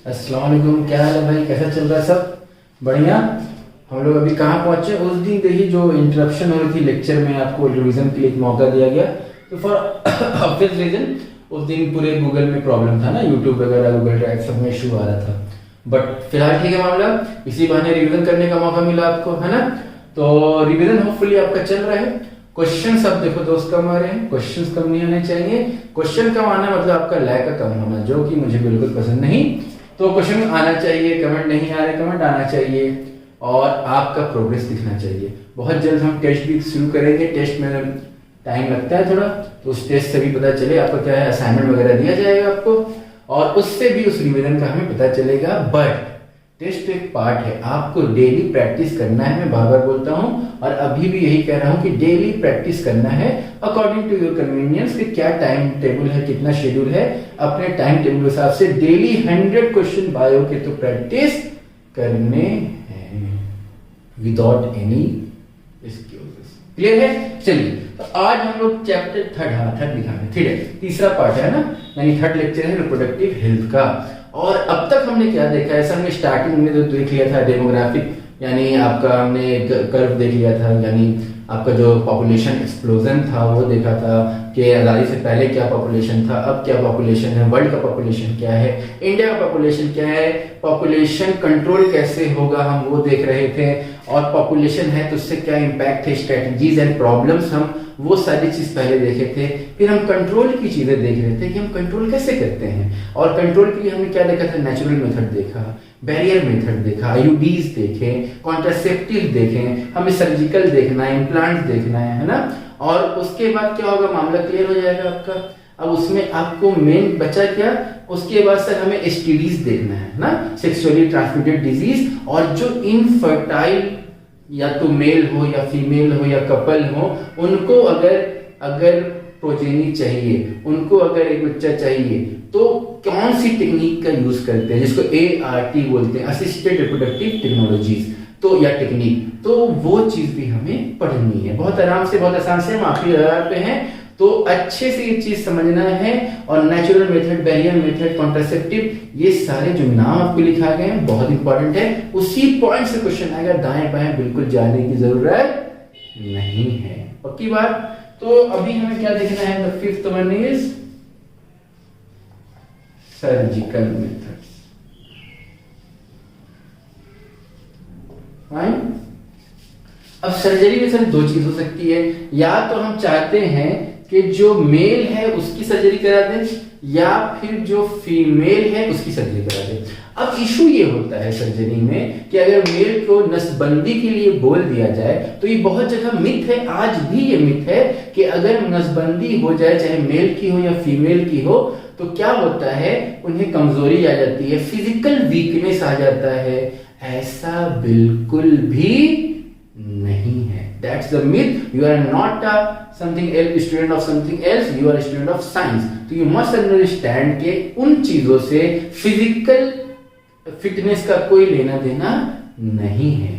अस्सलाम वालेकुम। क्या हाल है भाई, कैसा चल रहा है? सब बढ़िया। हम लोग अभी कहाँ पहुंचे? उस दिन देखिए जो इंटरप्शन हो रही थी लेक्चर में, आपको रिवीजन के लिए एक मौका दिया गया, तो फॉर ऑब्वियस रीजन उस दिन पूरे गूगल में प्रॉब्लम था ना, यूट्यूब वगैरह गूगल ड्राइव सब में इशू आ रहा था। बट फिलहाल ठीक है मामला, इसी बहाने रिवीजन करने का मौका मिला आपको, है ना। तो रिवीजन होपफुली आपका चल रहा है। क्वेश्चन सब देखो दोस्त कम आ रहे हैं, क्वेश्चन कम नहीं आने चाहिए। क्वेश्चन कम आना मतलब आपका लैक का कम होना, जो कि मुझे बिल्कुल पसंद नहीं। तो क्वेश्चन आना चाहिए, कमेंट नहीं आ रहे कमेंट आना चाहिए, और आपका प्रोग्रेस दिखना चाहिए। बहुत जल्द हम टेस्ट भी शुरू करेंगे। टेस्ट में टाइम लगता है थोड़ा, तो उस टेस्ट से भी पता चले आपका क्या है, असाइनमेंट वगैरह दिया जाएगा आपको, और उससे भी उस रिवीजन का हमें पता चलेगा। बट टेस्ट एक पार्ट है, आपको डेली प्रैक्टिस करना है। मैं बार बार बोलता हूं और अभी भी यही कह रहा हूं कि डेली प्रैक्टिस करना है अकॉर्डिंग टू योर कन्वीनियंस, कि क्या टाइम टेबल है, कितना शेड्यूल है, अपने टाइम टेबल के हिसाब से डेली 100 क्वेश्चन बायो के तो प्रैक्टिस करने हैं विदाउट एनी एक्सक्यूजेस। क्लियर है? चलिए, तो आज हम लोग चैप्टर थर्ड लिखा है, ठीक है, तीसरा पार्ट है ना, यानी थर्ड लेक्चर है रिप्रोडक्टिव हेल्थ का। और अब तक हमने क्या देखा है? हमने स्टार्टिंग में तो देख लिया था डेमोग्राफिक, यानी आपका हमने कर्व देख लिया था, यानी आपका जो पॉपुलेशन एक्सप्लोजन था वो देखा था कि आज़ादी से पहले क्या पॉपुलेशन था, अब क्या पॉपुलेशन है, वर्ल्ड का पॉपुलेशन क्या है, इंडिया का पॉपुलेशन क्या है, पॉपुलेशन कंट्रोल कैसे होगा हम वो देख रहे थे, और पॉपुलेशन है तो उससे क्या इम्पैक्ट है, स्ट्रेटजीज एंड प्रॉब्लम्स, हम वो सारी चीज पहले देखे थे। फिर हम कंट्रोल की चीजें देख रहे थे कि हम कंट्रोल कैसे करते हैं, और कंट्रोल के लिए हमने क्या देखा था? नेचुरल मेथड देखा, बैरियर मेथड देखा, आईयूडीज देखे, कॉन्ट्रासेप्टिव देखे, हमें सर्जिकल देखना है, इम्प्लांट देखना है ना। और उसके बाद क्या होगा? मामला क्लियर हो जाएगा आपका। अब उसमें आपको मेन बचा क्या? उसके बाद सर हमें एसटीडीज देखना है ना, सेक्सुअली ट्रांसमिटेड डिजीज, और जो इनफर्टाइल या तो मेल हो या फीमेल हो या कपल हो, उनको अगर प्रोजेनी चाहिए, उनको अगर एक बच्चा चाहिए, तो कौन सी टेक्निक का यूज करते हैं, जिसको ART बोलते हैं, असिस्टेड रिप्रोडक्टिव टेक्नोलॉजीज, तो या टेक्निक, तो वो चीज भी हमें पढ़नी है। बहुत आराम से, बहुत आसान से, हम आखिरी आधार पे हैं, तो अच्छे से ये चीज समझना है। और natural method, barrier method, contraceptive, ये सारे जो नाम आपको लिखा गए हैं बहुत इंपॉर्टेंट है। उसी पॉइंट से क्वेश्चन आएगा, दाएं बाएं बिल्कुल जाने की जरूरत नहीं है, पक्की बात। तो अभी हमें क्या देखना है? The fifth one is surgical methods. Fine. अब सर्जरी में सर दो चीज हो सकती है, या तो हम चाहते हैं कि जो मेल है उसकी सर्जरी करा दें, या फिर जो फीमेल है उसकी सर्जरी करा दें। अब इशू ये होता है सर्जरी में कि अगर मेल को नसबंदी के लिए बोल दिया जाए, तो ये बहुत जगह मिथ है, आज भी ये मिथ है कि अगर नसबंदी हो जाए, चाहे मेल की हो या फीमेल की हो, तो क्या होता है? उन्हें कमजोरी आ जाती है, फिजिकल वीकनेस आ जाता है। ऐसा बिल्कुल भी नहीं है। That's the myth. You are not a something else, student of something else. You are a student of science. तो you must understand कि उन चीजों से फिजिकल फिटनेस का कोई लेना देना नहीं है।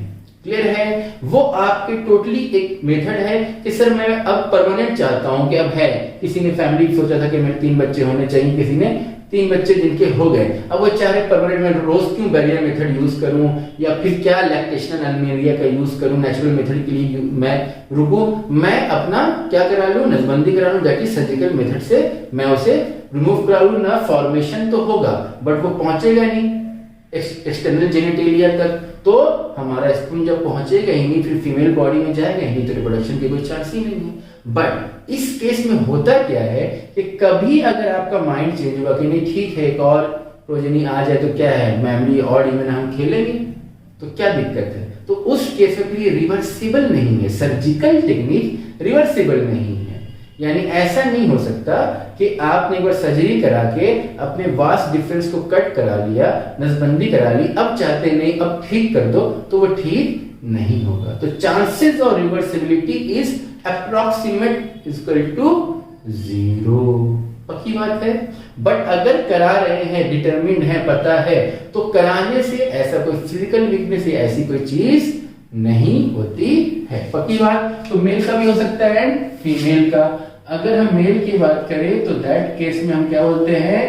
क्लियर है? वो आपके टोटली एक मेथड है कि सर मैं अब परमानेंट चाहता हूं कि अब है, किसी ने फैमिली सोचा था कि मेरे 3 बच्चे होने चाहिए, किसी ने 3 बच्चे जिनके हो गए, अब वो चाह रहे परमानेंट में रोज क्यों बैरियर मेथड यूज करूं, या फिर क्या लैक्टेशनल अल्मीरिया का यूज करूं, नेचुरल मेथड के लिए मैं रुकूं, मैं अपना क्या करा लूं? नसबंदी करा लूं, दैट इज सर्जिकल मेथड से मैं उसे रिमूव करा लूं ना। फॉर्मेशन तो होगा बट वो पहुंचेगा नहीं एक्सटर्नल जेनिटेलिया तक, तो हमारा स्पून जब पहुंचेगा ही नहीं, फिर फीमेल बॉडी में जाएगा ही नहीं, तो रिप्रोडक्शन के कोई चांस ही नहीं है। बट इस केस में होता क्या है कि कभी अगर आपका माइंड चेंज हुआ कि नहीं ठीक है, एक और प्रोजेनी आ जाए तो क्या है, फैमिली और इवन हम खेलेंगे, तो क्या दिक्कत है? तो उस केस में ये रिवर्सिबल नहीं है, सर्जिकल टेक्निक रिवर्सिबल नहीं है। यानी ऐसा नहीं हो सकता कि आपने एक बार सर्जरी करा के अपने वास्ट डिफरेंस को कट करा लिया, नसबंदी करा ली, अब चाहते नहीं अब ठीक कर दो, तो वो ठीक नहीं होगा। तो chances of reversibility is approximate is equal to 0, पक्की बात है। बट अगर करा रहे हैं, डिटरमिन्ड है, पता है, तो कराने से ऐसा कोई फिजिकल वीकनेस या ऐसी कोई चीज नहीं होती है, पक्की बात। तो मेल का भी हो सकता है एंड फीमेल का। अगर हम मेल की बात करें तो दैट केस में हम क्या बोलते हैं?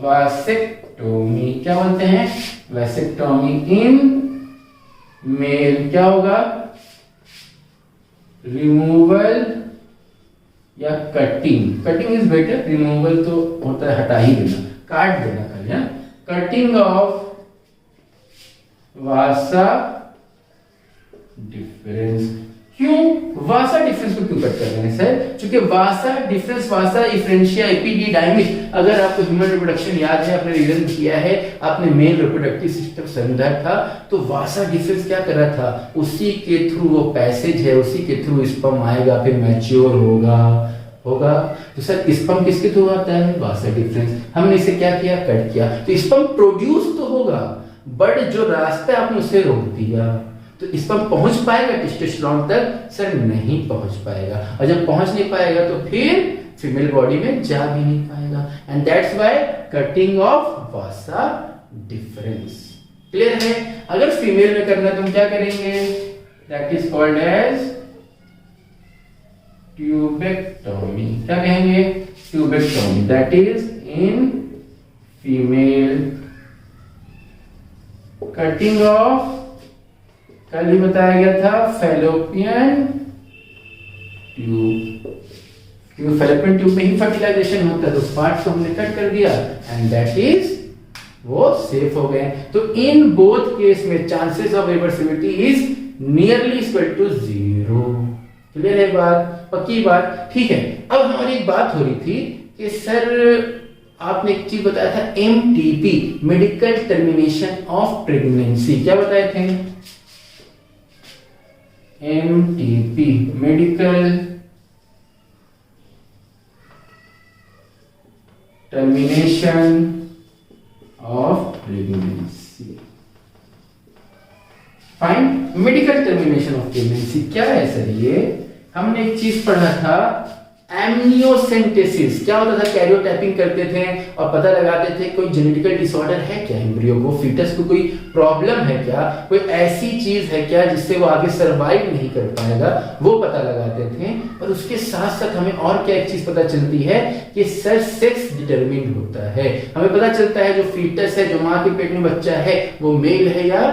वासेक्टोमी। वैसेक्टोमी, क्या बोलते हैं, वैसेक्टोमी इन मेल क्या होगा, रिमूवल या cutting, cutting is better, removal तो होता है हटा ही देना, काट देना खाली, है कटिंग ऑफ वासा डिफरेंस। क्यों वासा डिफरेंस को क्यों कट कर रहे हैं सर, क्योंकि वासा डिफरेंस, वासा इफ्रेंशिया एपिडिडाइमिस, अगर आपको ह्यूमन रिप्रोडक्शन याद है, आपने रीजन किया है, आपने मेल रिप्रोडक्टिव सिस्टम समझा था, तो वासा डिफरेंस क्या कर रहा था, उसी के थ्रू वो पैसेज है, उसी के थ्रू स्पर्म आएगा, फिर मैच्योर होगा। तो सर स्पर्म किसके थ्रू आता है, वासा डिफरेंस, हमने इसे क्या किया, कट किया, तो स्पर्म प्रोड्यूस तो होगा, बट जो रास्ता आपने उसे रोक दिया, तो इस पर पहुंच पाएगा टेस्टोस्टेरोन तक, सर नहीं पहुंच पाएगा, और जब पहुंच नहीं पाएगा तो फिर फीमेल बॉडी में जा भी नहीं पाएगा, and that's why cutting of vasa deferens. Clear है, अगर फीमेल में करना तो हम क्या करेंगे, that is called as tubectomy, क्या कहेंगे, tubectomy, that is in female, cutting of, कल ही बताया गया था, फैलोपियन ट्यूब, क्योंकि फैलोपियन ट्यूब में ही फर्टिलाइजेशन होता है, तो उस पार्ट को हमने कट कर दिया, एंड दैट इज वो सेफ हो गए। तो इन बोथ केस में chances of reversibility is nearly equal to 0। Clear है बात, पक्की बात, ठीक है। अब हमारी एक बात हो रही थी कि सर आपने एक चीज बताया था, MTP, medical termination of pregnancy, क्या बताए थे, MTP, medical termination of pregnancy. Fine, medical termination of pregnancy क्या है सर, ये हमने एक चीज पढ़ा था, एमनियोसेंटेसिस, क्या होता था, कैरियोटाइपिंग करते थे और पता लगाते थे कोई जेनेटिकल डिसऑर्डर है क्या एम्ब्रियो को, फीटस को कोई प्रॉब्लम है क्या, कोई ऐसी चीज है क्या जिससे वो आगे सरवाइव नहीं कर पाएगा, वो पता लगाते थे। और उसके साथ साथ हमें और क्या एक चीज पता चलती है कि सर सेक्स डिटरमिन्ड होता है, हमें पता चलता है जो फीटस है, जो माँ के पेट में बच्चा है, वो मेल है या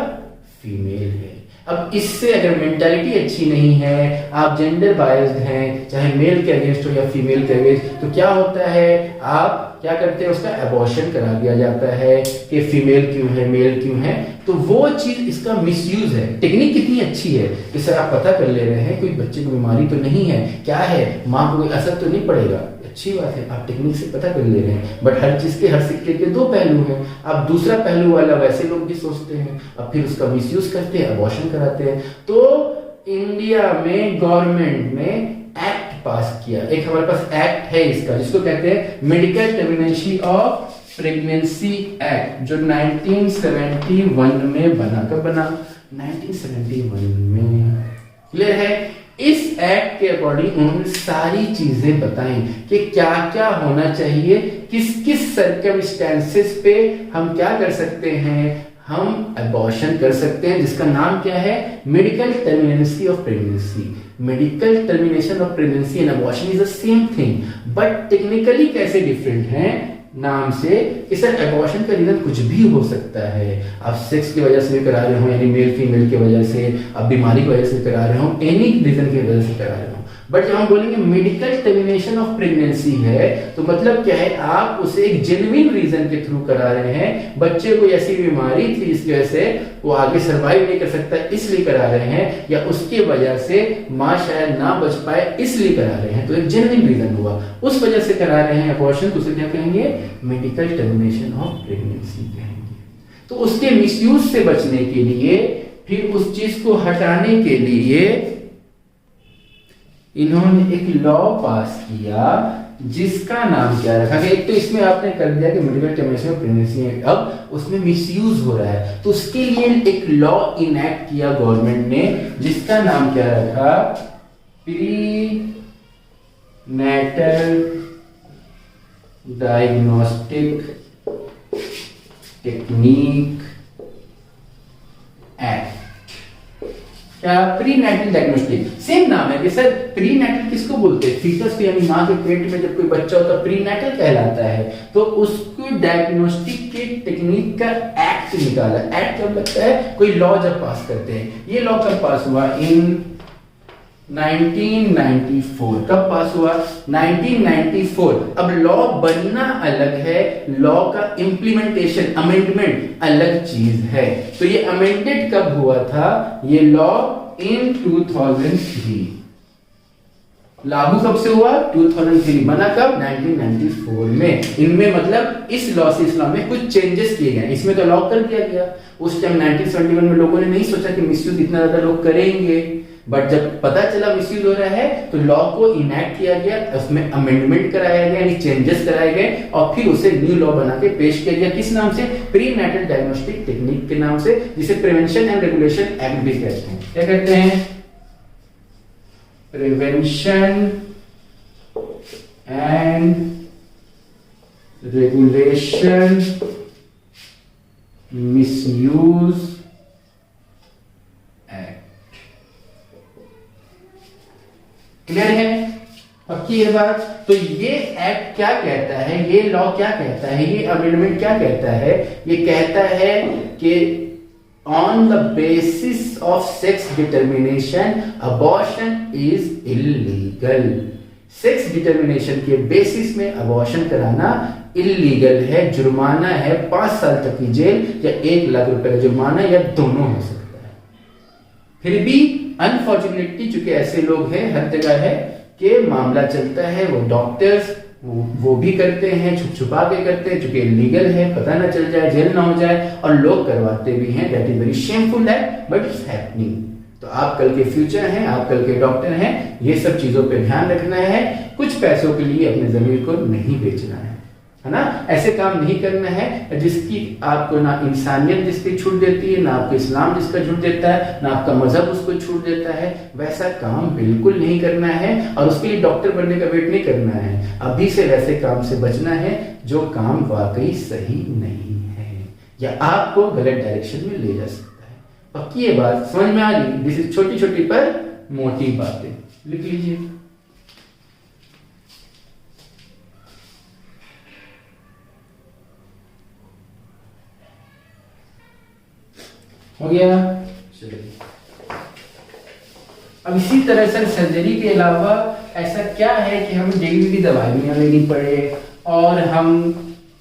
फीमेल है। अब इससे अगर मेंटालिटी अच्छी नहीं है, आप जेंडर बायस्ड हैं, चाहे मेल के अगेंस्ट हो या फीमेल के अगेंस्ट, तो क्या होता है, आप क्या करते हैं, उसका एबॉर्शन करा दिया जाता है कि फीमेल क्यों है, मेल क्यों है। तो वो चीज, इसका मिसयूज है। टेक्निक कितनी अच्छी है कि सर आप पता कर ले रहे हैं कोई बच्चे को बीमारी तो नहीं है, क्या है, माँ को कोई असर तो नहीं पड़ेगा, अच्छी बात है, आप टेक्निक से पता कर ले रहे हैं। बट हर चीज के, हर सिक्के के दो पहलू हैं। आप दूसरा पहलू वाला वैसे लोग भी सोचते हैं, अब फिर उसका मिसयूज करते हैं, अबॉर्शन कराते हैं। तो इंडिया में गवर्नमेंट ने एक्ट पास किया, एक हमारे पास एक्ट है इसका, जिसको कहते हैं medical termination of pregnancy act, जो 1971 में बना। कब बना, 1971 में। क्लियर है। इस एक्ट के अकॉर्डिंग उन्होंने सारी चीजें बताई कि क्या क्या होना चाहिए, किस किस सर्कमस्टेंसेस पे हम क्या कर सकते हैं, हम अबॉर्शन कर सकते हैं, जिसका नाम क्या है, medical termination of pregnancy. Medical termination of pregnancy and abortion is the same thing, but technically कैसे डिफरेंट हैं नाम से। कि सर अबॉर्शन का रीजन कुछ भी हो सकता है, आप सेक्स की वजह से भी करा रहे हो, यानी मेल फीमेल की वजह से, आप बीमारी की वजह से करा रहे हो, एनी रीजन की वजह से करा रहे हो। बट जब हम बोलेंगे मेडिकल टर्मिनेशन ऑफ प्रेगनेंसी है, तो मतलब क्या है, आप उसे एक जेन्युइन रीजन के थ्रू करा रहे हैं। बच्चे को ऐसी बीमारी थी इसकी वजह से वो आगे सर्वाइव नहीं कर सकता, इसलिए करा रहे हैं, या उसकी वजह से माँ शायद ना बच पाए इसलिए करा रहे हैं, तो एक जेन्युइन रीजन हुआ, उस वजह से करा रहे हैं अबॉर्शन, तो उसे क्या कहेंगे, मेडिकल टर्मिनेशन ऑफ प्रेगनेंसी कहेंगे। तो उसके मिसयूज से बचने के लिए, फिर उस चीज को हटाने के लिए इन्होंने एक लॉ पास किया, जिसका नाम क्या रखा गया। एक तो इसमें आपने कर दिया कि मेडिकल टर्मिनेशन ऑफ प्रेगनेंसी है, अब उसमें मिसयूज हो रहा है, तो उसके लिए एक लॉ इनैक्ट किया गवर्नमेंट ने, जिसका नाम क्या रखा, prenatal diagnostic technique act. क्या प्रीनेटल डायग्नोस्टिक, सेम नाम है कि सर प्रीनेटल किसको बोलते हैं, फीटस को यानी मां के पेट में जब कोई बच्चा होता है प्रीनेटल कहलाता है, तो उसको डायग्नोस्टिक के टेक्निक का एक्ट निकाला। एक्ट कब लगता है, कोई लॉ जब पास करते हैं। ये लॉ कब पास हुआ, इन 1994। कब पास हुआ, 1994। अब लॉ बनना अलग है, लॉ का इंप्लीमेंटेशन अमेंडमेंट अलग चीज है। तो ये अमेंडेड कब हुआ था, ये लॉ इन 2003। लागू कब से हुआ, 2003। बना कब, 1994 में। इनमें मतलब इस लॉ से इस लॉ में कुछ चेंजेस किए गए। इसमें तो लॉ कर दिया गया, उस टाइम 1971 में लोगों ने नहीं सोचा कि मिसयूज इतना ज्यादा लोग करेंगे, बट जब पता चला मिसयूज हो रहा है तो लॉ को इनैक्ट किया गया, उसमें अमेंडमेंट कराया गया, यानी चेंजेस कराए गए, और फिर उसे न्यू लॉ बना के पेश किया गया। किस नाम से, प्रीनेटल डायग्नोस्टिक टेक्निक के नाम से, जिसे प्रिवेंशन एंड रेगुलेशन एक्ट भी कहते हैं। क्या कहते हैं, prevention and regulation misuse act. Clear है, पक्की है बात। तो ये एक्ट क्या कहता है, ये लॉ क्या कहता है, ये अमेंडमेंट क्या कहता है, ये कहता है कि on the basis of sex determination abortion is illegal. Sex determination के बेसिस में अबॉर्शन कराना इलीगल है, जुर्माना है 5 साल तक की जेल या 1 लाख रुपए का जुर्माना, या दोनों हो सकता है। फिर भी अनफॉर्चुनेटली चूंकि ऐसे लोग हैं, हर जगह है कि मामला चलता है, वो डॉक्टर्स वो भी करते हैं, छुप छुपा के करते हैं, चूंकि इलीगल है, पता ना चल जाए, जेल ना हो जाए, और लोग करवाते भी हैं। दैट इज वेरी शेमफुल है, बट इट्स हैपनिंग। तो आप कल के फ्यूचर हैं, आप कल के डॉक्टर हैं, ये सब चीजों पे ध्यान रखना है। कुछ पैसों के लिए अपने जमीर को नहीं बेचना है ना, ऐसे काम नहीं करना है जिसकी आपको ना इंसानियत जिसकी छूट देती है, ना आपको इस्लाम जिसका छूट देता है, ना आपका मजहब उसको छूट देता है। वैसा काम बिल्कुल नहीं करना है, और उसके लिए डॉक्टर बनने का वेट नहीं करना है। अभी से वैसे काम से बचना है जो काम वाकई सही नहीं है या आपको गलत डायरेक्शन में ले जा सकता है। पक्की ये बात समझ में आ रही, दिस इज छोटी छोटी पर मोटी बातें, लिख लीजिए। हो गया, चलिए। अब इसी तरह से सर्जरी के अलावा ऐसा क्या है कि हम डेली भी दवाइयाँ लेनी पड़े और हम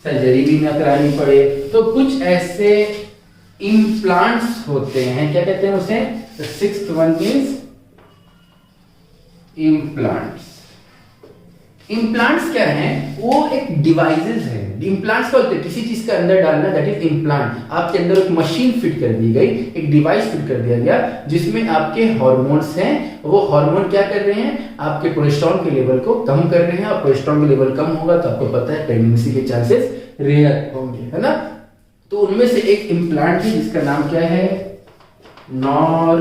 सर्जरी भी ना करानी पड़े, तो कुछ ऐसे इम्प्लांट्स होते हैं, क्या कहते हैं उसे, the sixth one is implants. Implants क्या हैं, वो एक डिवाइसेस है। इम्प्लांट्स क्या होते हैं, किसी चीज का अंदर डालना, दैट इज इम्प्लांट। आपके अंदर एक मशीन फिट कर दी गई, एक डिवाइस फिट कर दिया गया, जिसमें आपके हार्मोन्स हैं। वो हार्मोन क्या कर रहे हैं, आपके कोलेस्ट्रॉल के लेवल को कम कर रहे हैं, और कोलेस्ट्रॉल के लेवल कम होगा तो आपको पता है प्रेगनेंसी के चांसेस रेयर होंगे, है ना। तो उनमें से एक इम्प्लांट है जिसका नाम क्या है, नॉर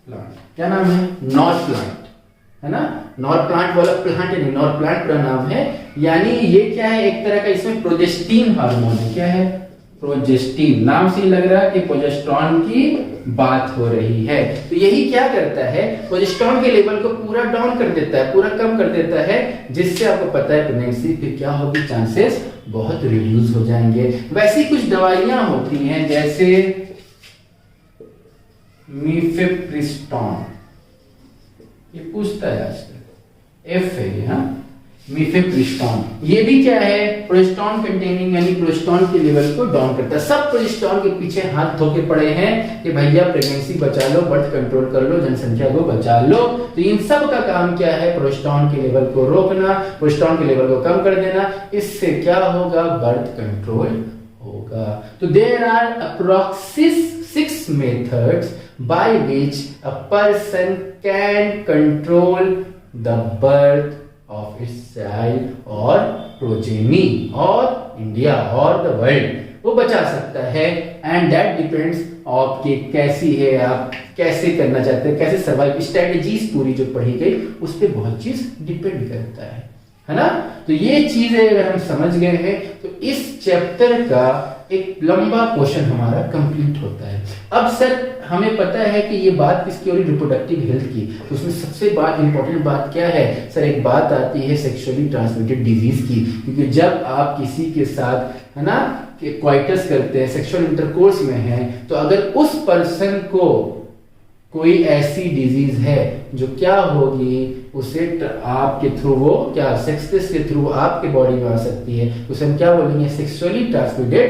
प्लांट। क्या नाम है, नॉर प्लांट, है ना। नॉर प्लांट वाला प्लांट है, नॉर प्लांट का नाम है। यानी ये क्या है, एक तरह का इसमें प्रोजेस्टीन हार्मोन है। क्या है, प्रोजेस्टीन। नाम से लग रहा है कि प्रोजेस्टेरॉन की बात हो रही है। तो यही क्या करता है, प्रोजेस्टेरॉन के लेवल को पूरा डाउन कर देता है, पूरा कम कर देता है, जिससे आपको पता है प्रेगनेंसी फिर क्या होगी, चांसेस बहुत रिड्यूस हो जाएंगे। वैसी कुछ दवाइयां होती हैं जैसे मीफेप्रिस्टोन, ये पूछता है आजकल, एफ है ये, हाँ, मीफेप्रिस्टोन। ये भी क्या है, प्रोजेस्टेरॉन कंटेनिंग, यानी प्रोजेस्टेरॉन के लेवल को डाउन करता है। सब प्रोजेस्टेरॉन के पीछे हाथ धोके पड़े हैं कि भैया प्रेगनेंसी बचा लो, बर्थ कंट्रोल कर लो, जनसंख्या को बचा लो। तो इन सब का काम क्या है, प्रोजेस्टेरॉन के लेवल को रोकना, प्रोजेस्टेरॉन के लेवल को कम कर देना। इससे क्या होगा, बर्थ कंट्रोल होगा। तो there are approximately 6 methods by which a person can control the birth of its child or progeny or India or the world, वो बचा सकता है। and that depends आपकी कैसी है, आप कैसे करना चाहते हैं, कैसे सर्वाइव स्ट्रेटजीज पूरी जो पढ़ी गई उस पर बहुत चीज डिपेंड करता है ना। तो ये चीजें अगर हम समझ गए हैं तो इस चैप्टर का एक लंबा पोर्शन हमारा कंप्लीट होता है। अब सर हमें पता है कि ये बात किसकी हो रही, रिप्रोडक्टिव हेल्थ की, तो उसमें सबसे इंपॉर्टेंट बात क्या है सर, एक बात आती है सेक्सुअली ट्रांसमिटेड डिजीज की, क्योंकि जब आप किसी के साथ है ना क्वाइटस करते हैं, सेक्सुअल इंटरकोर्स में हैं, तो अगर उस पर्सन को कोई ऐसी डिजीज है जो क्या होगी, उसे आपके थ्रू वो क्या सेक्स के थ्रू आपके बॉडी में आ सकती है, उसे हम क्या बोलेंगे, सेक्सुअली ट्रांसमिटेड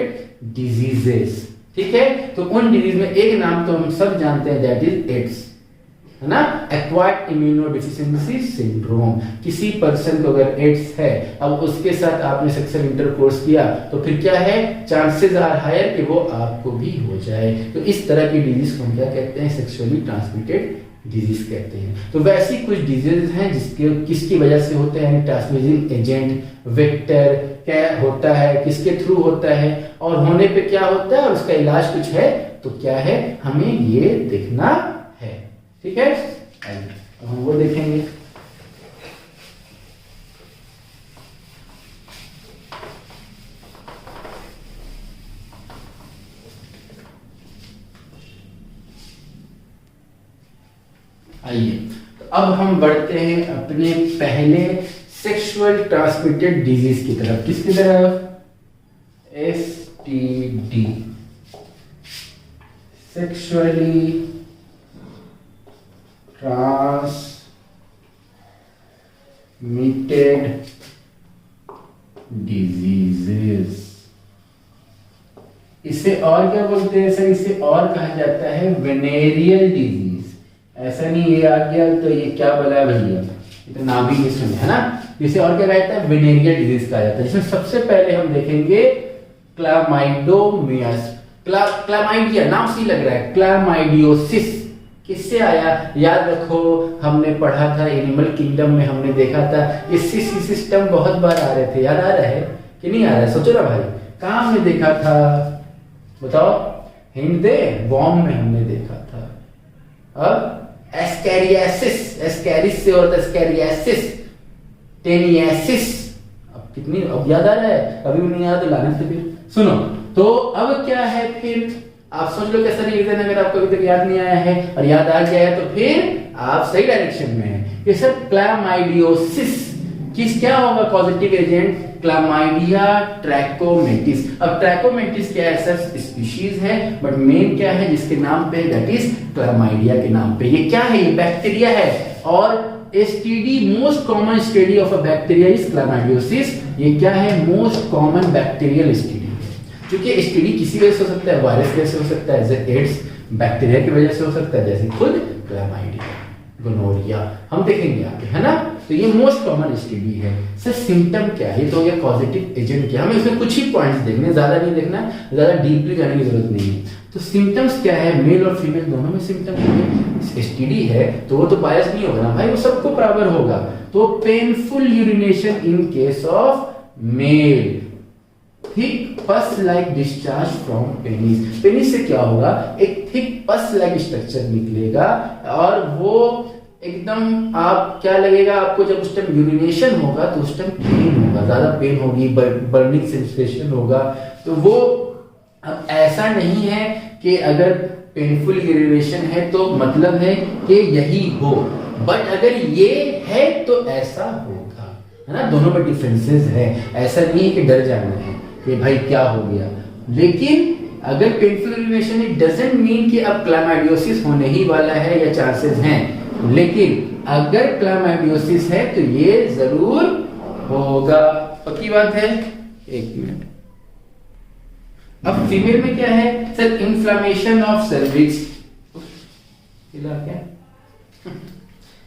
डिजीजेस। ठीक है, तो उन डिजीज में एक नाम तो हम सब जानते हैं, दैट इज एड्स, है ना, एक्वायर्ड इम्यूनोडेफिशिएंसी सिंड्रोम। किसी पर्सन को अगर एड्स है, अब उसके साथ आपने सेक्सुअल इंटरकोर्स किया, तो फिर क्या है, चांसेस आर हायर कि वो आपको भी हो जाए। तो इस तरह की डिजीज को हम क्या कहते हैं, सेक्सुअली ट्रांसमिटेड डिजीज कहते हैं। तो वैसी कुछ डिजीज हैं जिसके किसकी वजह से होते हैं, ट्रांसमिशन एजेंट, वेक्टर क्या होता है, किसके थ्रू होता है, और होने पे क्या होता है, और उसका इलाज कुछ है तो क्या है, हमें ये देखना है। ठीक है, अब हम वो देखेंगे। आइए, तो अब हम बढ़ते हैं अपने पहले सेक्सुअल ट्रांसमिटेड डिजीज की तरफ। किसकी तरफ, STD, सेक्सुअली ट्रांसमिटेड डिजीजेस। इसे और क्या बोलते हैं सर, इसे और कहा जाता है वेनेरियल डिजीज। ऐसा नहीं ये आ गया तो ये क्या बोला भैया, ये तो नाम ही नहीं सुने, है ना। इसे और क्या कहता है, वेनेरियल डिजीज कहा जाता है, जिसमें सबसे पहले हम देखेंगे क्लामाइडोमियस। क्लामाइडिया नाम से लग रहा है, क्लामाइडियोसिस किससे आया, याद रखो हमने पढ़ा था एनिमल किंगडम में, हमने देखा था ये सिस्टम बहुत बार आ रहे थे, याद आ रहा है कि नहीं आ रहा है, सोचो ना भाई, कहाँ हमने देखा था बताओ, हिंट दे, वॉर्म में हमने देखा था। अब एस्कैरियासिस, एस्कैरिस से और एस्कैरियासिस, टेनियासिस, अब कितनी, अब याद आ रहा है, अभी भी नहीं याद तो लाने से फिर सुनो। तो अब क्या है, फिर आप सोच लो कैसा रीजन, अगर आपको अभी तक याद नहीं आया है और याद आ गया है तो फिर आप सही डायरेक्शन में हैं। ये सर क्लामाइडियोसिस किस क्या होगा, पॉजिटिव एजेंट क्लामाइडिया ट्रैकोमेटिस। अब ट्रैकोमेटिस क्या है सर, स्पीशीज है, बट मेन क्या है जिसके नाम पे, दैट इज क्लामाइडिया के नाम पे। ये क्या है, ये बैक्टीरिया है, और STD most common study of a bacteria is chlamydiosis. ये क्या है, मोस्ट कॉमन बैक्टीरियल स्टडी है, क्योंकि STD किसी वजह से हो सकता है, वायरस की वजह से हो सकता है, जैसे एड्स, बैक्टीरिया की वजह से हो सकता है, जैसे खुद क्लामाइडिया, गोनोरिया, हम देखेंगे आगे, है ना। तो ये मोस्ट कॉमन STD है। सर सिम्टम क्या है, ये तो हो गया पॉजिटिव एजेंट क्या, हमें इसमें कुछ ही पॉइंट्स देखने, ज्यादा नहीं देखना, ज्यादा डीपली जाने की जरूरत नहीं है। तो सिम्टम्स क्या है, मेल और फीमेल दोनों में सिम्टम है। STD है तो वो तो बायस नहीं होगा ना भाई, वो सबको बराबर होगा। तो painful urination in case of male, thick पस like discharge from penis. Penis से क्या होगा, एक थिक पस लाइक स्ट्रक्चर निकलेगा, और वो एकदम आप क्या लगेगा आपको, जब उस टाइम यूरिनेशन होगा तो उस टाइम पेन होगा, ज्यादा पेन होगी, बर्निंग सेंसेशन होगा। तो वो अब ऐसा नहीं है कि अगर पेनफुल यूरिनेशन है तो मतलब है कि यही हो, बट अगर ये है तो ऐसा होगा, है ना। दोनों में डिफरेंसेस है, ऐसा नहीं है कि डर जाना है कि भाई क्या हो गया। लेकिन अगर painful urination, it doesn't mean कि अब क्लामाइडियोसिस होने ही वाला है या चांसेस हैं, लेकिन अगर क्लामाइडियोसिस है तो ये जरूर होगा, पक्की बात है। एक मिनट, अब फीमेल में क्या है सर, इन्फ्लामेशन ऑफ सर्विक्स, क्या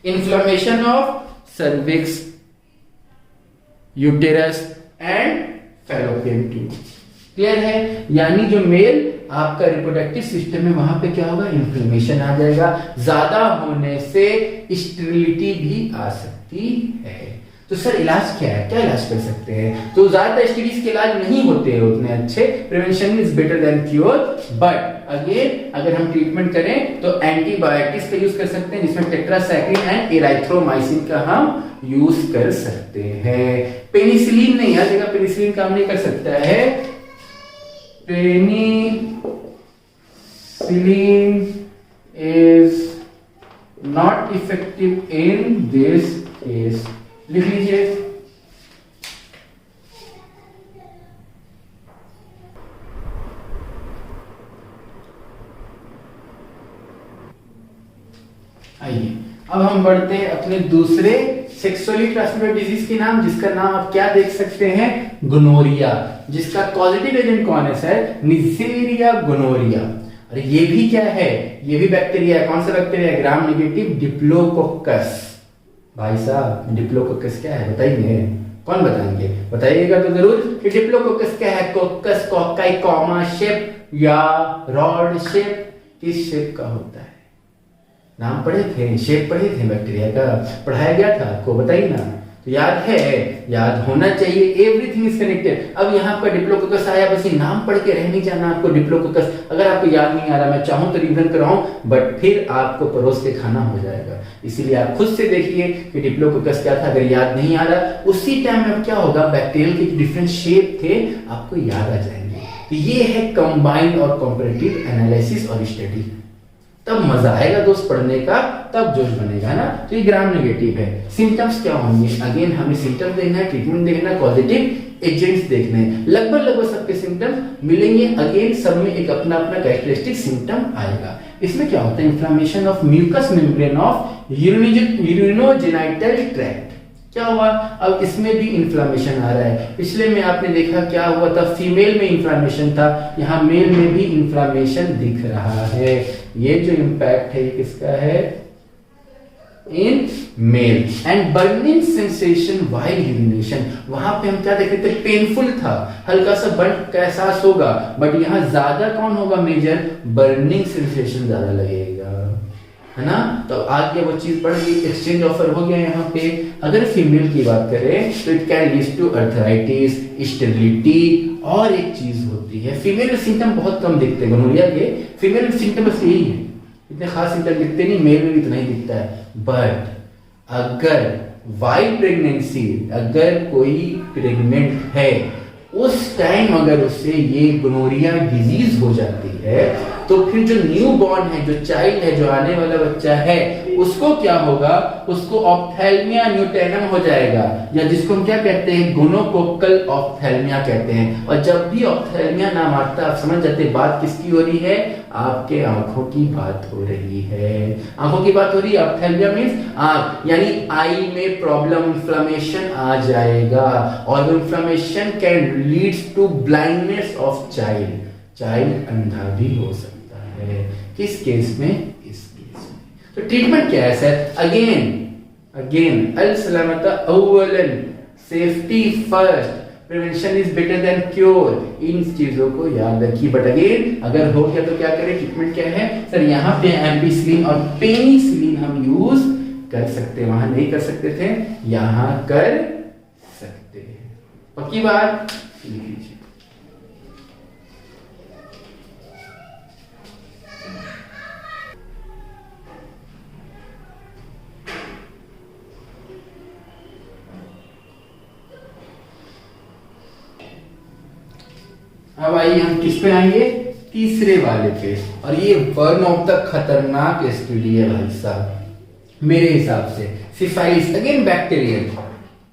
inflammation of cervix, uterus and fallopian tube. Clear है, यानी जो मेल आपका रिप्रोडक्टिव सिस्टम है वहां पे क्या होगा, इन्फ्लेमेशन आ जाएगा, ज्यादा होने से स्टेरिलिटी भी आ सकती है। तो सर इलाज क्या है, क्या इलाज कर सकते हैं, तो ज्यादातर एसटीडीज के इलाज नहीं होते हैं उतने अच्छे, prevention is better than cure, but again अगर हम ट्रीटमेंट करें तो एंटीबायोटिक्स का यूज कर सकते हैं, जिसमें टेट्रासाइक्लिन एंड एराइथ्रोमाइसिन का हम यूज कर सकते हैं। पेनिसिलिन नहीं, हर जगह पेनिसिलिन काम नहीं कर सकता है, penicillin is not effective in this case. लिख लीजिए। आइए अब हम बढ़ते हैं अपने दूसरे सेक्सुअली ट्रांसमिटेड डिजीज के नाम, जिसका नाम आप क्या देख सकते हैं, गोनोरिया, जिसका पॉजिटिव एजेंट कौन है सर, निसेरिया गोनोरिया। और ये भी क्या है, ये भी बैक्टीरिया है। कौन सा बैक्टीरिया है, ग्राम नेगेटिव डिप्लोकोकस। भाई साहब डिप्लोकोकस क्या है बताइए, कौन बताएंगे, बताइएगा तो जरूर कि डिप्लोकोकस क्या है। कोकस कोकाई कॉमा शेप या रॉड शेप, किस शेप का होता है, नाम पढ़े थे, शेप पढ़े थे बैक्टीरिया का, पढ़ाया गया था आपको, बताइए ना। तो याद है, याद होना चाहिए, एवरीथिंग इज कनेक्टेड। अब यहाँ आपका डिप्लोकोकस आया, बस ये नाम पढ़ के रह नहीं जाना आपको डिप्लोकोकस। अगर आपको याद नहीं आ रहा, मैं चाहूं तो रिवीजन कराऊं, बट फिर आपको परोस के खाना हो जाएगा। इसीलिए आप खुद से देखिए कि डिप्लोकोकस क्या था। अगर याद नहीं आ रहा, उसी टाइम में क्या होगा, बैक्टीरियल के डिफरेंट शेप थे, आपको याद आ जाएंगे। तो ये है कंबाइंड और कॉम्परेटिव एनालिसिस और स्टडी। तब मजा आएगा दोस्त पढ़ने का, तब जोश बनेगा ना। तो ये ग्राम नेगेटिव है। सिम्टम्स क्या होंगे, अगेन हमें सिम्टम देखना है, ट्रीटमेंट देखना है, पॉजिटिव एजेंट्स देखने हैं। लगभग सबके सिम्टम्स मिलेंगे। अगेन सब में एक अपना अपना कैरेक्टरिस्टिक सिम्टम आएगा। इसमें क्या होता है, inflammation of mucus membrane of urinogenital tract. क्या हुआ, अब इसमें भी इन्फ्लेमेशन आ रहा है। पिछले में आपने देखा क्या हुआ था, फीमेल में इन्फ्लेमेशन था, यहाँ मेल में भी इन्फ्लेमेशन दिख रहा है। ये जो इंपैक्ट है ये किसका है, in male. And burning sensation while urination, वहां पे हम क्या देख रहे थे, पेनफुल था, हल्का सा बर्न का एहसास होगा, बट यहाँ ज्यादा कौन होगा मेजर, बर्निंग सेंसेशन ज्यादा लगेगा, है ना। तो आगे वो चीज बढ़ गई, एक्सचेंज ऑफर हो गया यहाँ पे। अगर फीमेल की बात करें तो it can lead to arthritis, sterility. और एक चीज होती है, फीमेल में सिम्टम बहुत कम दिखते हैं गोनोरिया के, फीमेल में सिम्टम बस यही है, इतने खास सिम्टम दिखते नहीं, मेल में भी इतना ही दिखता है। बट अगर वाइल प्रेगनेंसी, अगर कोई प्रेग्नेंट है, उस टाइम अगर उससे ये गोनोरिया डिजीज हो जाती है, तो फिर जो न्यू बॉर्न है, जो चाइल्ड है, जो आने वाला बच्चा है, उसको क्या होगा, उसको ऑप्थेल्मिया न्यूटेनम हो जाएगा, या जिसको हम क्या कहते हैं, गोनोकोकल ऑप्थेल्मिया कहते हैं। और जब भी ऑप्थेल्मिया नाम आता है, आप समझ जाते हैं बात किसकी हो रही है, आपके आंखों की बात हो रही है। आंखों की बात हो रही है, ऑप्थेल्मिया मींस आंख, यानी आई में प्रॉब्लम, इन्फ्लेमेशन आ जाएगा। और inflammation can leads to blindness of child, child अंधा भी हो सकता है। किस केस में, इस केस में। तो ट्रीटमेंट क्या है सर, अगेन अल सलामत अव्वलन, safety first, prevention is better than cure. इन चीजों को याद रखिए। बट अगेन अगर हो गया तो क्या करें, ट्रीटमेंट क्या है सर, यहाँ पे एम्पिसिलिन और पेनिसिलिन हम यूज कर सकते हैं, वहां नहीं कर सकते थे, यहां कर सकते हैं। पक्की बात, लिख लीजिए। अब आइए हम किस पे आएंगे, तीसरे वाले पे। और ये वन ऑफ द खतरनाक एसटीडी है भाई साहब मेरे हिसाब से, सिफाइलिस, अगेन बैक्टीरियल,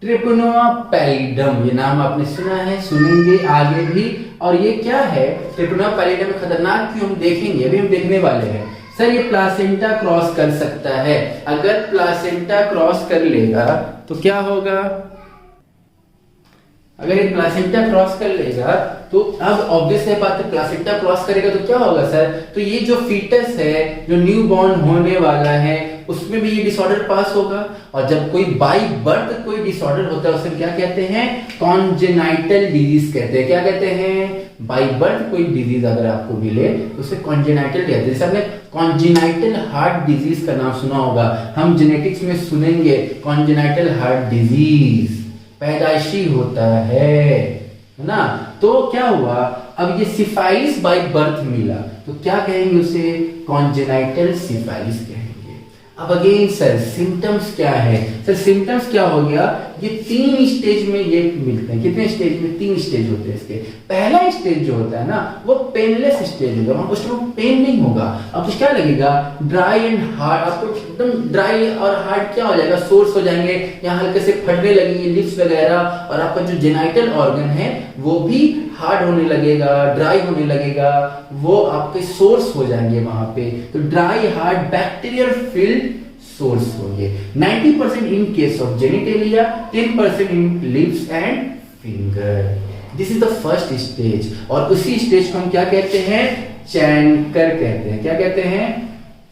ट्रिपनोमा पैलिडम। ये नाम आपने सुना है, सुनेंगे आगे भी। और ये क्या है, ट्रिपनोमा पैलिडम खतरनाक क्यों, हम देखेंगे, अभी हम देखने वाले हैं। सर ये प्लासेंटा क्रॉस कर सकता है, अगर प्लासेंटा क्रॉस कर लेगा तो क्या होगा, अगर ये प्लासेंटा क्रॉस कर लेगा तो अब ऑब्वियस है बात है, प्लासेंटा क्रॉस करेगा तो क्या होगा सर, तो ये जो फीटस है, जो न्यू बॉर्न होने वाला है, उसमें भी ये डिसऑर्डर पास होगा। और जब कोई बाय बर्थ कोई डिसऑर्डर होता है, उसे क्या कहते हैं, कॉन्जेनाइटल डिजीज कहते हैं। क्या कहते हैं, बाय बर्थ कोई डिजीज अगर आपको मिले तो उसे कॉन्जेनाइटल कहते हैं। जैसे आपने कॉन्जेनाइटल हार्ट डिजीज का नाम सुना होगा, हम जेनेटिक्स में सुनेंगे कॉन्जेनाइटल हार्ट डिजीज, पैदाइशी होता है ना। तो क्या हुआ, अब ये सिफाइलिस बाय बर्थ मिला तो क्या कहेंगे उसे, कॉन्जेनाइटल सिफाइलिस कहेंगे। अब अगेन सर सिम्टम्स क्या है? सर सिम्टम्स क्या हो गया, ये 3 स्टेज में ये मिलते हैं। कितने स्टेज में? 3 स्टेज होते हैं इसके। पहला स्टेज जो होता है ना वो पेनलेस स्टेज होगा, वहां कुछ पेन नहीं होगा। आपको क्या लगेगा? ड्राई एंड हार्ड, आपको एकदम ड्राई और हार्ड क्या हो जाएगा, सोर्स हो जाएंगे, यहाँ हल्के से फटने लगेंगे लिप्स वगैरह, और आपका जो जेनाइटल ऑर्गन है वो भी हार्ड होने लगेगा, ड्राई होने लगेगा, वो आपके सोर्स हो जाएंगे वहां पे। तो dry hard bacterial field source होंगे। 90% in case of genitalia, 10% in lips and finger. This is the first stage, और उसी स्टेज को हम क्या कहते हैं? चैनकर कहते हैं। क्या कहते हैं?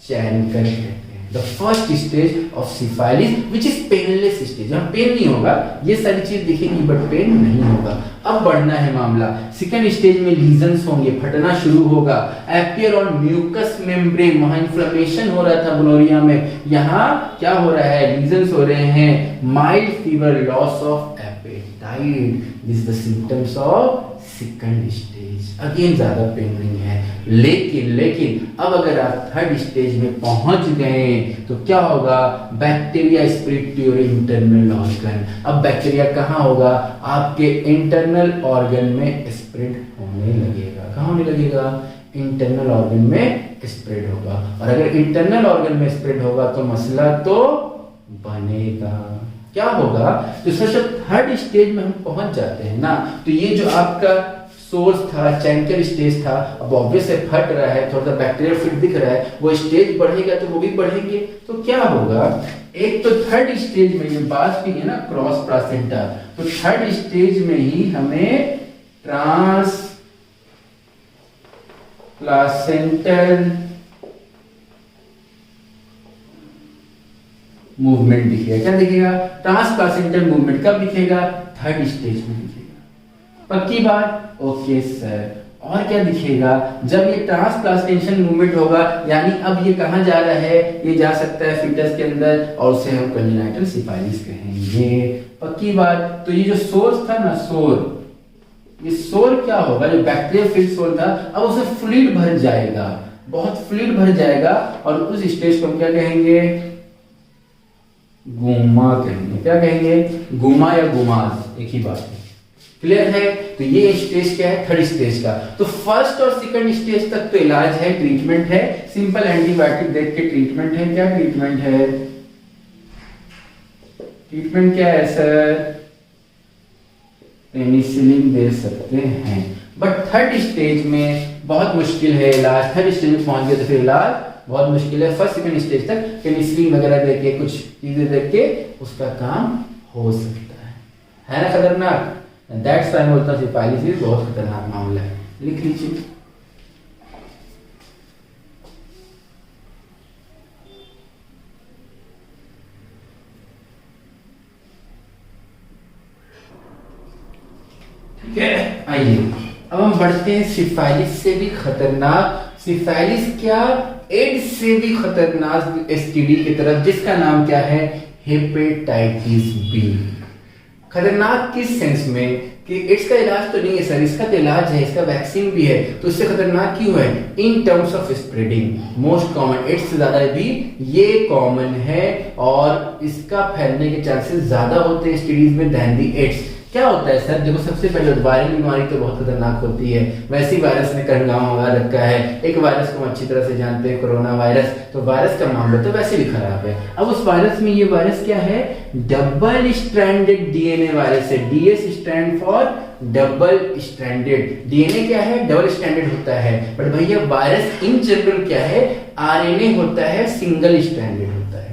चैनकर कहते हैं। The first stage of syphilis which is painless stage, यहाँ पेन नहीं होगा, ये सारी चीज दिखेंगी बट पेन नहीं होगा। अब बढ़ना है मामला, सेकंड स्टेज में लीजन्स होंगे, फटना शुरू होगा, एपियर ऑन म्यूकस मेम्ब्रेन, वहां इन्फ्लेमेशन हो रहा था गोनोरिया में, यहाँ क्या हो रहा है? लीजन्स हो रहे हैं, mild fever, loss of appetite, this is the symptoms of second stage. Again ज्यादा पेन नहीं है, लेकिन अब अगर आप थर्ड स्टेज में पहुंच गए तो क्या होगा? Bacteria spread to your internal organ. अब बैक्टीरिया कहाँ होगा? आपके इंटरनल ऑर्गन में स्प्रेड होने लगेगा। कहाँ होने लगेगा? इंटरनल ऑर्गन में स्प्रेड होगा, और अगर इंटरनल ऑर्गन में स्प्रेड होगा तो मसला तो बनेगा। क्या होगा? तो सर थर्ड स्टेज में हम पहुंच जाते हैं ना, तो ये जो आपका सोर्स था, चैनकर स्टेज था, अब ऑब्वियस है फट रहा है, थोड़ा सा बैक्टीरियल फिट दिख रहा है, वो स्टेज बढ़ेगा तो वो भी बढ़ेंगे। तो क्या होगा? एक तो थर्ड स्टेज में, ये बात की है ना क्रॉस प्लासेंटा, तो थर्ड स्टेज में ही हमें ट्रांस प्लासेंटल मूवमेंट दिखेगा। क्या दिखेगा? ट्रांस प्लासेंटल मूवमेंट कब दिखेगा? थर्ड स्टेज में दिखेगा। पक्की बात? Okay sir. और क्या दिखेगा? जब ये ट्रांसप्लांटेशन मूवमेंट होगा, यानी अब ये कहां जा रहा है? ये जा सकता है फीटस के अंदर, और उसे हम कंजेनाइटल सिफाइलिस कहेंगे। पक्की बात? तो ये जो सोर्स था ना, ये सोर क्या होगा? जो बैक्टीरियल फिल्ड सोर था, अब उसे फ्लूइड भर जाएगा, बहुत फ्लूइड भर जाएगा, और उस स्टेज को हम क्या कहेंगे? गुमा कहेंगे। क्या कहेंगे? गुमा या गुमाज, एक ही बात है। क्लियर है? तो ये स्टेज क्या है? थर्ड स्टेज का। तो फर्स्ट और सेकंड स्टेज तक तो इलाज है, ट्रीटमेंट है, सिंपल एंटीबायोटिक देख के ट्रीटमेंट है। क्या ट्रीटमेंट है? ट्रीटमेंट क्या है सर? पेनिसिलिन दे सकते हैं। बट थर्ड स्टेज में बहुत मुश्किल है इलाज। थर्ड स्टेज में पहुंच गए तो फिर इलाज बहुत मुश्किल है। फर्स्ट सेकंड स्टेज तक पेनिसिलिन वगैरह देके, कुछ चीजें देके उसका काम हो सकता है ना? खतरनाक। दैट्स व्हाई बोलता हूं सिफाइलिस बहुत खतरनाक मामला है। लिख लीजिए। ठीक है, आइए अब हम बढ़ते हैं सिफाइलिस से भी खतरनाक, सिफाइलिस क्या, एड्स से भी खतरनाक एसटीडी की तरफ, जिसका नाम क्या है? Hepatitis B. खतरनाक किस सेंस में कि एड्स का इलाज तो नहीं है सर, इसका तो इलाज है, इसका वैक्सीन भी है, तो इससे खतरनाक क्यों है? In terms of spreading, most common, AIDS से ज्यादा भी ये कॉमन है, और इसका फैलने के चांसेस ज्यादा होते हैं एसटीडीज में दैन दी एड्स। क्या होता है सर? देखो, सबसे पहले वायरल बीमारी तो बहुत खतरनाक होती है, वैसे ही वायरस ने कहरगांव मंगा रखा है। एक वायरस को हम अच्छी तरह से जानते हैं, कोरोना वायरस, तो वायरस का मामला तो वैसे भी खराब है। अब उस वायरस में, ये वायरस क्या है? डबल स्ट्रैंडेड डीएनए वायरस है। DS stand for double stranded. DNA क्या है? डबल स्ट्रैंडेड होता है, बट भैया वायरस इन जनरल क्या है? आरएनए होता है, सिंगल स्ट्रैंडेड होता है।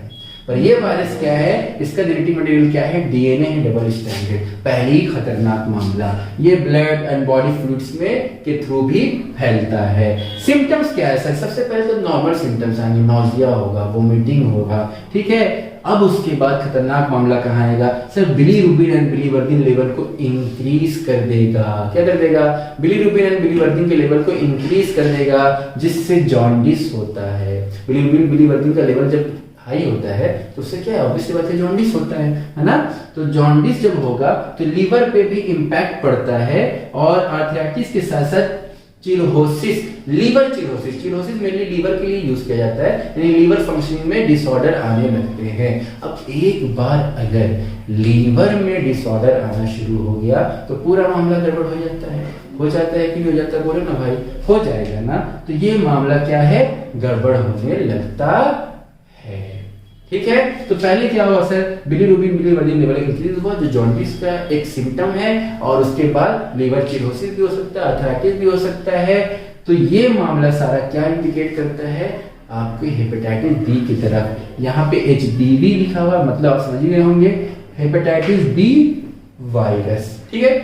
पर ये वायरस क्या है? इसका जेनेटिक मटेरियल क्या है? डीएनए है, डबल स्ट्रैंडेड। पहले ही खतरनाक मामला। ये ब्लड एंड बॉडी फ्लूइड्स में के थ्रू भी फैलता है। सिम्टम्स क्या है सर? सबसे पहले तो नॉर्मल सिम्टम्स आएंगे, नॉजिया होगा, वोमिटिंग होगा, ठीक है। अब उसके बाद खतरनाक मामला कहाँ आएगा सर? बिलीरुबिन एंड बिलीवर्दिन लेवल को इंक्रीज कर देगा। क्या कर देगा? बिलीरुबिन एंड बिलीवर्दिन के लेवल को इंक्रीज कर देगा, जिससे जॉन्डिस होता है। बिलीरुबिन बिलीवर्दिन का लेवल जब हाई होता है तो उससे क्या है? ऑब्वियसली बात है, जॉन्डिस होता है ना? तो जॉन्डिस जब होगा तो लीवर पे भी इंपैक्ट पड़ता है, और आर्थराइटिस के साथ साथ चिरहोसिस, लीवर चिरहोसिस। चिरहोसिस मेनली लीवर के लिए यूज किया जाता है, यानी लीवर फंक्शनिंग में डिसऑर्डर आने लगते हैं। अब एक बार अगर लीवर में डिसऑर्डर आना शुरू हो गया तो पूरा मामला गड़बड़ हो जाता है। हो जाता है कि नहीं हो जाता, बोलो ना भाई, हो जाएगा ना। तो ये मामला क्या है, गड़बड़ होने लगता है। ठीक है, तो पहले क्या हुआ सर, बिलीरुबिन बिलीवर्जिन लेवल इंक्रीज हुआ, जो जॉन्डिस का एक सिम्टम है, और उसके बाद लीवर चिरहोसिस भी हो सकता है, अर्थराइटिस भी हो सकता है। तो ये मामला सारा क्या इंडिकेट करता है, आपके हेपेटाइटिस बी की तरफ। यहाँ पे HBV लिखा हुआ, मतलब आप समझ गए होंगे, हेपेटाइटिस बी वायरस। ठीक है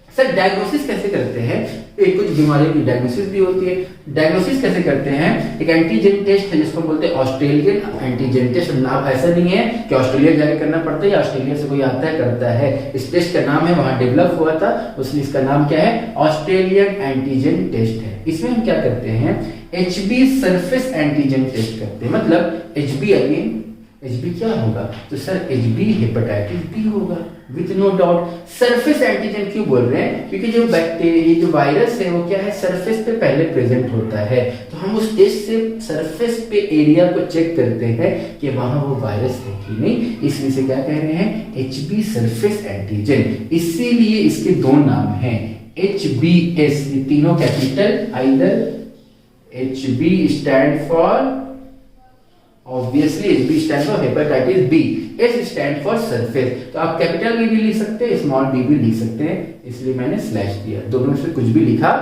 सर, डायग्नोसिस कैसे करते हैं, एक कुछ बीमारियों की डायग्नोसिस भी होती है। डायग्नोसिस कैसे करते हैं, एक एंटीजन टेस्ट है जिसको बोलते हैं ऑस्ट्रेलियन एंटीजन टेस्ट। नाम ऐसा नहीं है कि ऑस्ट्रेलिया जाके करना पड़ता है या ऑस्ट्रेलिया से कोई आता है करता है। इस टेस्ट का नाम है, वहां डेवलप हुआ था, उसलिए इसका नाम क्या है, ऑस्ट्रेलियन एंटीजन टेस्ट है। इसमें हम क्या करते हैं, HB सरफेस एंटीजन टेस्ट करते हैं। मतलब HB अगेन, HB क्या होगा, तो सर HB हेपेटाइटिस बी होगा with no doubt. Surface antigen क्यों बोल रहे हैं, क्योंकि जो बैक्टीरिया, ये जो वायरस है वो क्या है, सरफेस पे पहले प्रेजेंट होता है। तो हम उस टेस्ट से सरफेस पे एरिया को चेक करते हैं कि वहां वो वायरस है कि नहीं, इसलिए से क्या कह रहे हैं, HB सरफेस एंटीजन। इसीलिए इसके दो नाम हैं, HBS, ये तीनों capital, either HB stand for, obviously HB stand for hepatitis B, S stand for surface. तो आप कैपिटल B भी लिख सकते हैं, स्मॉल b भी लिख सकते हैं, इसलिए मैंने स्लैश दिया। दोनों में से कुछ भी लिखा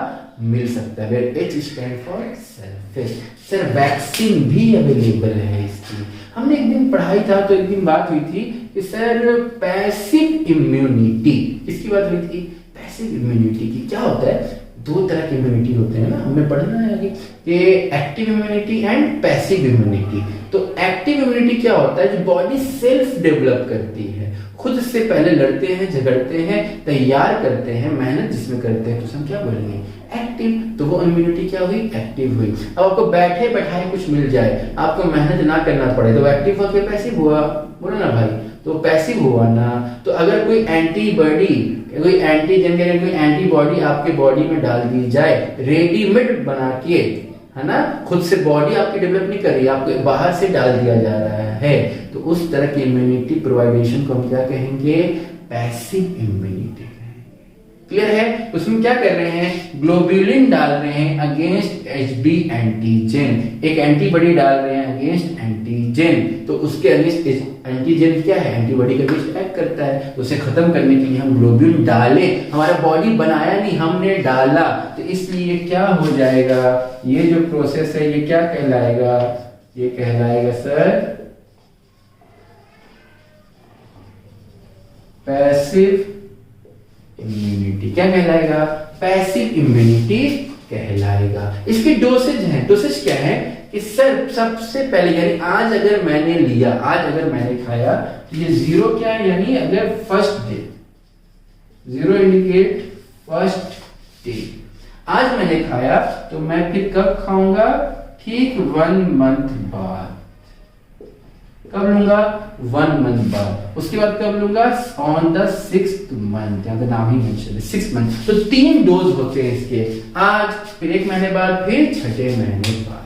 मिल सकता है। H stand for surface. Sir vaccine भी अवेलेबल है इसकी। हमने एक दिन पढ़ाई था तो एक दिन बात हुई थी कि सर पैसिव इम्यूनिटी, किसकी बात हुई थी, पैसिव इम्यूनिटी की। क्या होता है, दो तरह की इम्यूनिटी होते हैं ना, हमें पढ़ना है आगे, कि active immunity and passive immunity. तो एक्टिव इम्यूनिटी क्या होता है, जो बॉडी सेल्फ डेवलप करती है, खुद से पहले लड़ते हैं, झगड़ते हैं, तैयार करते हैं, मेहनत जिसमें करते हैं, तो हम क्या बोलेंगे, एक्टिव। तो वो इम्यूनिटी क्या हुई, एक्टिव हुई। अब आपको बैठे बैठाए कुछ मिल जाए, आपको मेहनत ना करना पड़े, तो एक्टिव हो के पैसिव हुआ, बोलो ना भाई, तो पैसिव हुआ ना। तो अगर कोई एंटीबॉडी, कोई एंटीजन, कोई एंटीबॉडी आपके बॉडी में डाल दी जाए, रेडीमेड बना के, है ना, खुद से बॉडी आपकी डेवलप नहीं कर रही, आपको बाहर से डाल दिया जा रहा है, तो उस तरह की इम्यूनिटी प्रोवाइडेशन को हम क्या कहेंगे, पैसिव इम्यूनिटी कहेंगे। क्लियर है, उसमें क्या कर रहे हैं, ग्लोब्यूलिन डाल रहे हैं अगेंस्ट HB एंटीजन, एक एंटीबॉडी डाल रहे हैं अगेंस्ट एंटीजन, तो उसके अगेंस्ट एंटीजन क्या है, एंटीबॉडी के अगेंस्ट एक्ट करता है। तो उसे खत्म करने के लिए हम ग्लोब्यूलिन डालें, हमारा बॉडी बनाया नहीं, हमने डाला, तो इसलिए क्या हो जाएगा, ये जो प्रोसेस है ये क्या कहलाएगा, ये कहलाएगा सर पैसिव इम्यूनिटी। क्या कहलाएगा, पैसिव इम्यूनिटी कहलाएगा। इसके डोसेज हैं, डोसेज क्या है कि सर सबसे पहले, यानी आज अगर मैंने लिया, आज अगर मैंने खाया, तो ये जीरो क्या है, यानी अगर first day, zero indicate first day, आज मैंने खाया, तो मैं फिर कब खाऊंगा, ठीक 1 मंथ बाद। कब लूंगा, 1 मंथ बाद। उसके बाद कब लूंगा, ऑन द 6th मंथ, यहाँ पे नाम ही मेंशन है, 6 मंथ। तो 3 डोज होते हैं इसके, आज, फिर 1 महीने बाद, फिर 6ठे महीने बाद।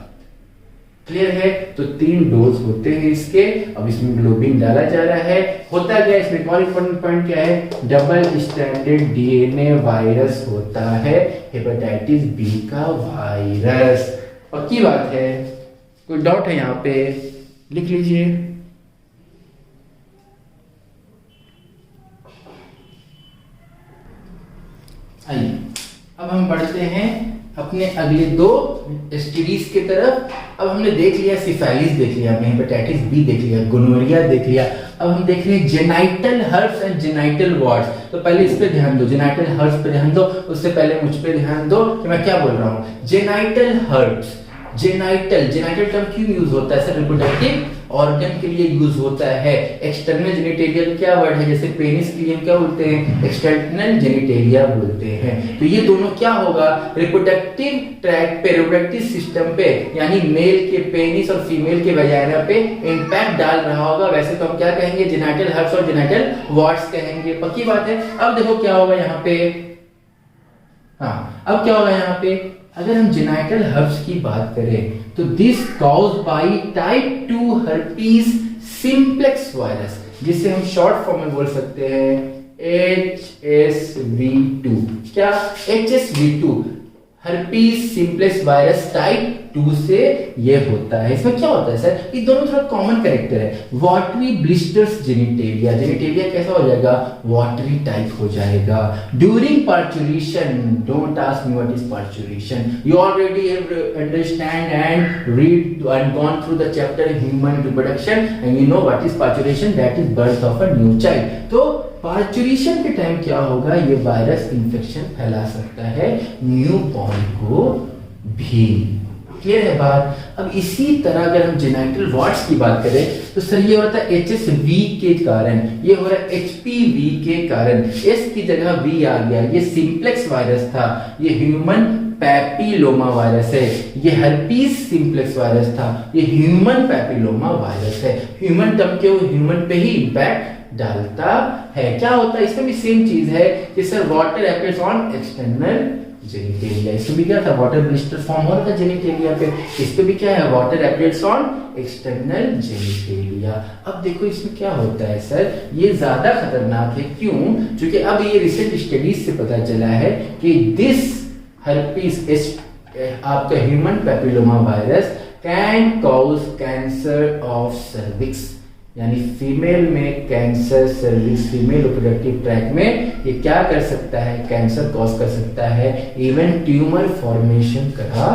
क्लियर है, तो 3 डोज होते हैं इसके। अब इसमें ग्लोबिन डाला जा रहा है। होता क्या है इसमें, और इंपॉर्टेंट पॉइंट क्या है, डबल स्ट्रैंडेड DNA वायरस होता है, हेपेटाइटिस बी का वायरस। पक्की बात है, कोई डाउट है यहाँ पे, लिख लीजिए। आइए अब हम बढ़ते हैं अपने अगले 2 STDs की तरफ। अब हमने देख लिया सिफाइलिस, देख लिया, हेपेटाइटिस बी देख लिया, गोनोरिया देख लिया। अब हम देख रहे हैं genital herpes and genital wards. तो पहले इस पे ध्यान दो, जेनाइटल हर्प्स पे ध्यान दो, उससे पहले मुझ पे ध्यान दो कि मैं क्या बोल रहा हूँ। जेनाइटल हर्प्स, जेनाइटल टर्म क्यों यूज होता है सर, रिप्रोडक्टिव ऑर्गन के लिए यूज होता है। एक्सटर्नल जेनिटेलिया क्या वर्ड है, जैसे पेनिस के लिए हम क्या बोलते हैं, एक्सटर्नल जेनिटेलिया बोलते हैं। तो ये दोनों क्या होगा, रिप्रोडक्टिव ट्रैक्ट पे, रिप्रोडक्टिव सिस्टम पे, यानी मेल के पेनिस और फीमेल के वजाइना पे इंपैक्ट डाल रहा होगा। वैसे तो हम क्या कहेंगे, जेनाइटल हर्प्स और जेनाइटल वार्ड्स कहेंगे। पक्की बात है। अब देखो क्या होगा यहाँ पे, हाँ अब क्या होगा यहाँ पे, अगर हम जेनाइटल हर्ब्स की बात करें तो this caused by type 2 herpes simplex virus, जिसे हम शॉर्ट फॉर्म में बोल सकते हैं HSV2। क्या? HSV2 herpes simplex virus type 2 से ये होता है। इसमें क्या होता है सर? ये दोनों थोड़ा कॉमन कैरेक्टर है। वाटरी ब्लिस्टर्स जेनिटेलिया, जेनिटेलिया कैसा हो जाएगा? वाटरी टाइप हो जाएगा। During parturition, don't ask me what is parturition, you already have understand and read and gone through the chapter human reproduction and you know what is parturition, that is birth of a new child. तो parturition के time क्या होगा? ये virus infection फैला सकता है new born को भी। क्लियर है बात? अब इसी तरह अगर हम जेनाइटल वार्ड्स की बात करें तो सर ये होता है HSV के कारण, ये हो रहा है HPV के कारण। S की जगह V आ गया, ये सिंप्लेक्स वायरस था, ये ह्यूमन पैपिलोमा वायरस है। ये हर्पीज सिंप्लेक्स वायरस था, ये ह्यूमन पैपिलोमा वायरस है। ह्यूमन टर्म क्यों? ह्यूमन पे ही इंपैक्ट डालता है। क्या होता है? इसमें भी सेम चीज है कि sir water applies on external genitalia. इसमें भी क्या था? वाटर ब्लिस्टर फॉर्म हो रहा था जेनिटेलिया पे। इस पे भी क्या है? Water applies on external genitalia. अब देखो इसमें क्या होता है सर, ये ज्यादा खतरनाक है। क्यों? क्योंकि अब ये रिसेंट स्टडीज से पता चला है कि दिस हर्पीज आपका human papilloma virus can cause cancer of cervix, यानी फीमेल में cancer cervix, female reproductive tract में ये क्या कर सकता है? कैंसर कॉज कर सकता है, इवन ट्यूमर फॉर्मेशन करा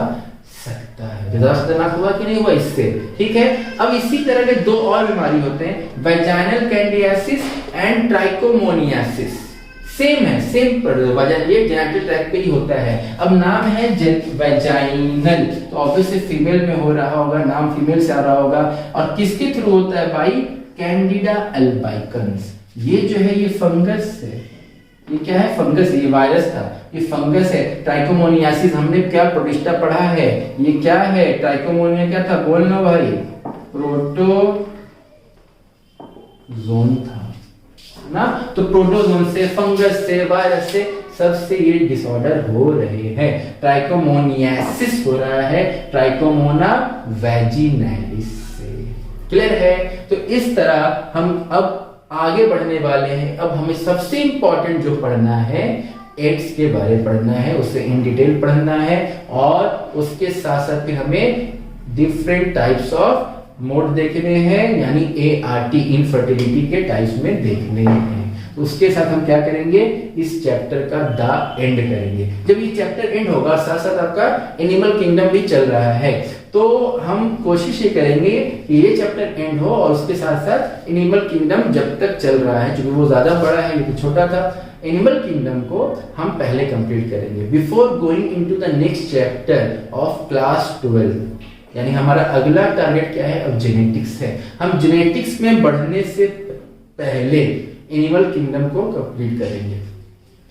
सकता है। ज्यादा खतरनाक हुआ कि नहीं हुआ इससे? ठीक है। अब इसी तरह के दो और बीमारी होते हैं, vaginal candidiasis and trichomoniasis. Same है, सेम वजह, ये जेनेटिक ट्रैक्ट पे ही होता है। अब नाम है वेजाइनल, तो ऑब्वियसली फीमेल में हो रहा होगा, नाम फीमेल से आ रहा होगा। और किसके थ्रू होता है भाई? कैंडिडा अल्बाइकन्स। ये जो है ये फंगस है, ये क्या है? फंगस है, ये वायरस था, ये फंगस है। ट्राइकोमोनियासिस हमने क्या प्रोटिस्टा पढ़ा है, ये क्या है? ट्राइकोमोनिया क्या था? बोलना भाई, प्रोटोजोन था ना। तो प्रोटोजोन से, फंगस से, वायरस से, सबसे ये डिसऑर्डर हो रहे हैं। ट्राइकोमोनियासिस हो रहा है ट्राइकोमोना वैजिनैलिस से। क्लियर है? तो इस तरह हम अब आगे बढ़ने वाले हैं। अब हमें सबसे इंपॉर्टेंट जो पढ़ना है, एड्स के बारे में पढ़ना है, उसे इन डिटेल पढ़ना है। और उसके साथ साथ फिर हमें डिफरेंट टाइप्स ऑफ मोड देखने हैं, यानी ART इनफर्टिलिटी के टाइप्स में देखने हैं। तो उसके साथ हम क्या करेंगे? इस चैप्टर का द एंड करेंगे। जब ये चैप्टर एंड होगा, साथ साथ आपका एनिमल किंगडम भी चल रहा है, तो हम कोशिश ये करेंगे कि ये चैप्टर एंड हो और उसके साथ साथ एनिमल किंगडम जब तक चल रहा है, क्योंकि वो ज्यादा बड़ा है, ये तो छोटा था, एनिमल किंगडम को हम पहले कंप्लीट करेंगे before going into the next chapter of class 12। यानी हमारा अगला टारगेट क्या है? अब जेनेटिक्स है। हम जेनेटिक्स में बढ़ने से पहले एनिमल किंगडम को कंप्लीट करेंगे।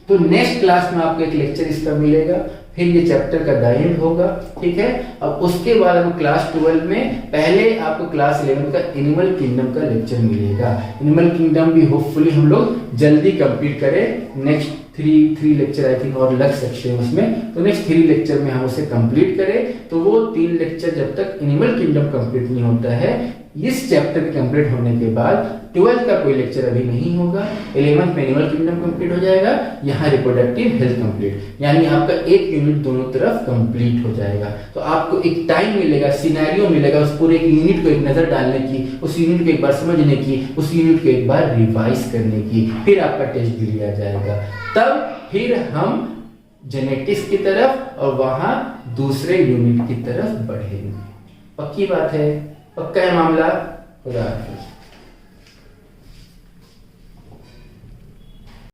तो नेक्स्ट क्लास में आपको एक लेक्चर इसका मिलेगा, फिर ये चैप्टर का द एंड होगा। ठीक है। अब उसके बाद आपको क्लास 12 में पहले आपको क्लास 11 का एनिमल किंगडम का लेक्चर मिलेगा। एनिमल किंगडम भी होपफुली हम लोग जल्दी कंप्लीट करें। Next three lecture I think और लग सकते हैं उसमें, तो नेक्स्ट 3 लेक्चर में हम उसे कंप्लीट करें। तो वो 3 लेक्चर जब तक एनिमल किंगडम कंप्लीट नहीं होता है, इस चैप्टर के कंप्लीट होने के बाद 12th का कोई लेक्चर अभी नहीं होगा। 11th में एनिमल किंगडम कंप्लीट हो जाएगा, यहाँ रिप्रोडक्टिव हेल्थ कंप्लीट, यानी आपका एक यूनिट दोनों तरफ कंप्लीट हो जाएगा। तो आपको एक टाइम मिलेगा, सिनेरियो मिलेगा, उस पूरे एक यूनिट को एक नजर डालने की, उस यूनिट को एक बार समझने की, उस यूनिट को एक बार रिवाइज करने की, फिर आपका टेस्ट भी लिया जाएगा। तब फिर हम जेनेटिक्स की तरफ और वहां दूसरे यूनिट की तरफ बढ़ेंगे। पक्की बात है? पक्का है मामला? खुदा हाफिज।